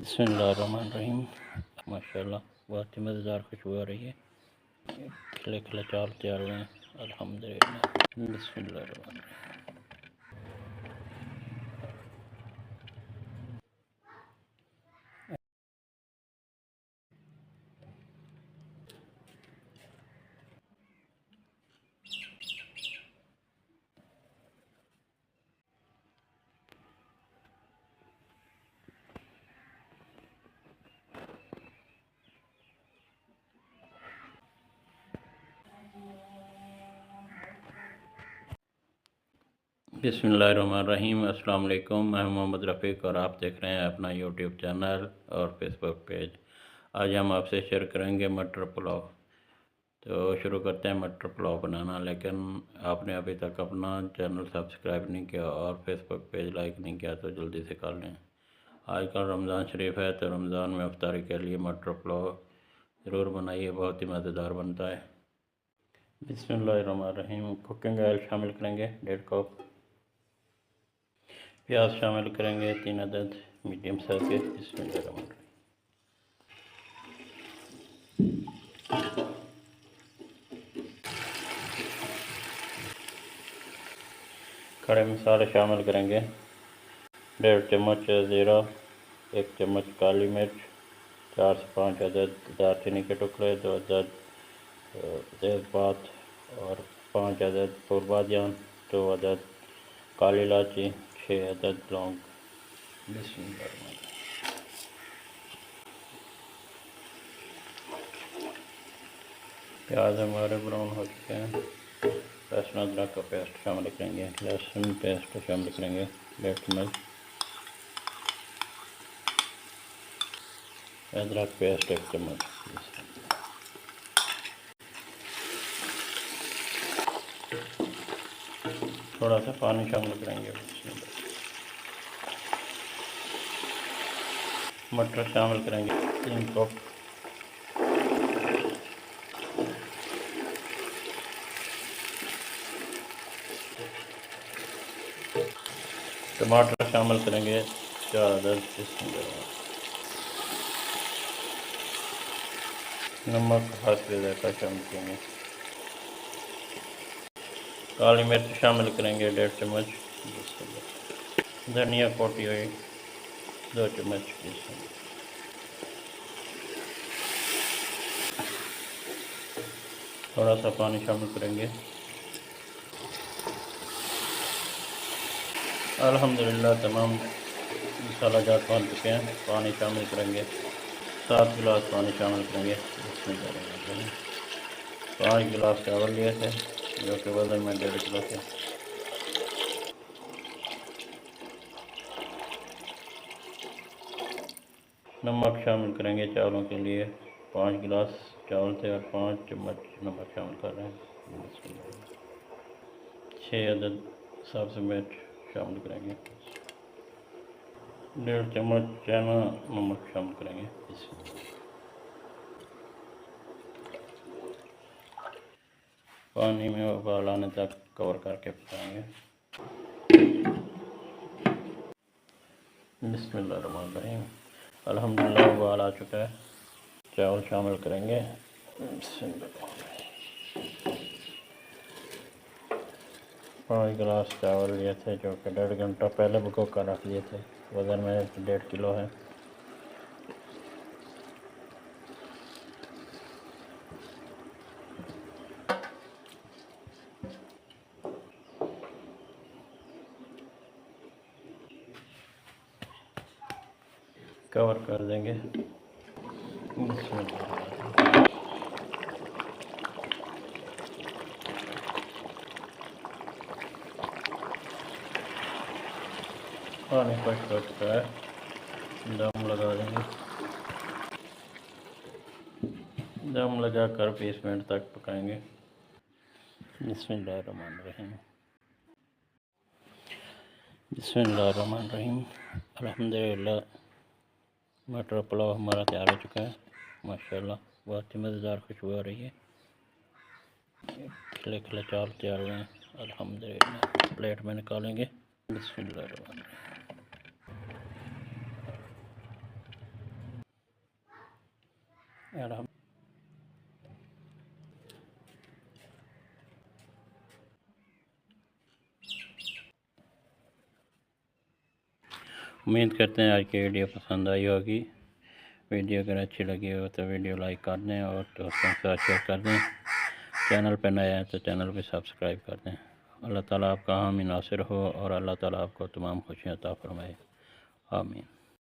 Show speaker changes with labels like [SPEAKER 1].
[SPEAKER 1] बिस्मिल्लाहिर्रहमानिर्रहीम। माशाल्लाह बहुत ही मज़ेदार खुशबू आ रही है। खिले खिले चावल तैयार हुए हैं अल्हम्दुलिल्लाह। बिस्मिल्लाहिर्रहमानिर्रहीम। बिस्मिल्लाहिर्रहमानिर्रहीम। अस्सलाम वालेकुम। मैं मोहम्मद रफ़ीक और आप देख रहे हैं अपना यूट्यूब चैनल और फेसबुक पेज। आज हम आपसे शेयर करेंगे मटर पुलाव। तो शुरू करते हैं मटर पुलाव बनाना। लेकिन आपने अभी तक अपना चैनल सब्सक्राइब नहीं किया और फेसबुक पेज लाइक नहीं किया तो जल्दी से कर लें। आजकल रमज़ान शरीफ है तो रमज़ान में इफ्तारी के लिए मटर पुलाव ज़रूर बनाइए, बहुत ही मज़ेदार बनता है। बिस्मिल्लाहिर्रहमानिर्रहीम। कुकिंग ऑयल शामिल करेंगे 1.5 कप। प्याज शामिल करेंगे 3 अदद मीडियम साइज के। बिस्मिल्लाहिर्रहमानिर्रहीम। खड़े मसाले शामिल करेंगे 1.5 चम्मच ज़ीरा, 1 चम्मच काली मिर्च, 4 से 5 अदद दालचीनी के टुकड़े, 2 अदद तेज़पात और 5 अदद फूलबादियान, 2 अदद काली इलायची, 6 अदद लौंग। बिस्मिल्लाह। प्याज हमारे ब्राउन हो चुके हैं। लहसुन अदरक का पेस्ट शामिल करेंगे। लहसुन पेस्ट शामिल करेंगे 1.5 चम्मच। अदरक पेस्ट 1 चम्मच। थोड़ा सा पानी शामिल करेंगे। मटर शामिल करेंगे 3 कप। टमाटर शामिल करेंगे 4 अदद। नमक हाथ जायका शामिल करेंगे। काली मिर्च शामिल करेंगे 1.5 चम्मच। धनिया कोटी हुई 2 चम्मच। थोड़ा सा पानी शामिल करेंगे। अल्हम्दुलिल्लाह तमाम मसाला जात बन चुके हैं। पानी शामिल करेंगे 7 गिलास पानी शामिल करेंगे। इसमें 5 गिलास चावल लिए थे जो कि वज़न में 1.5 किलो थे। नमक शामिल करेंगे चावलों के लिए। 5 गिलास चावल थे और 5 चम्मच नमक शामिल कर रहे हैं। 6 अदद सब्ज़ मिर्च शामिल करेंगे। 1.5 चम्मच चना नमक शामिल करेंगे। पानी में उबाल आने तक कवर करके पकाएंगे। बिस्मिल्लाहिर्रहमानिर्रहीम। अल्हम्दुलिल्लाह उबाल आ चुका है। चावल शामिल करेंगे। 5 गिलास चावल लिए थे जो कि 1.5 घंटा पहले भिगो कर रख लिए थे। वज़न में 1.5 किलो है। कवर कर देंगे। पानी खुश्क हो चुका है। दम लगा देंगे। दम लगाकर 20 मिनट तक पकाएंगे। बिस्मिल्लाहिर्रहमानिर्रहीम। बिस्मिल्लाहिर्रहमानिर्रहीम। अल्हम्दुलिल्लाह मटर पुलाव हमारा तैयार हो चुका है। माशाल्लाह बहुत ही मज़ेदार खुशबू आ रही है। खिले खिले चावल तैयार हुए हैं अल्हम्दुलिल्लाह। प्लेट में निकालेंगे। बिस्मिल्लाहिर्रहमानिर्रहीम। उम्मीद करते हैं आज की वीडियो पसंद आई होगी। वीडियो अगर अच्छी लगी हो तो वीडियो लाइक कर दें और दोस्तों के साथ शेयर कर दें। चैनल पर नए हैं तो चैनल को सब्सक्राइब कर दें। अल्लाह ताला आपका हामी नासिर हो और अल्लाह ताला आपको तमाम खुशियाँ अता फरमाए। आमीन।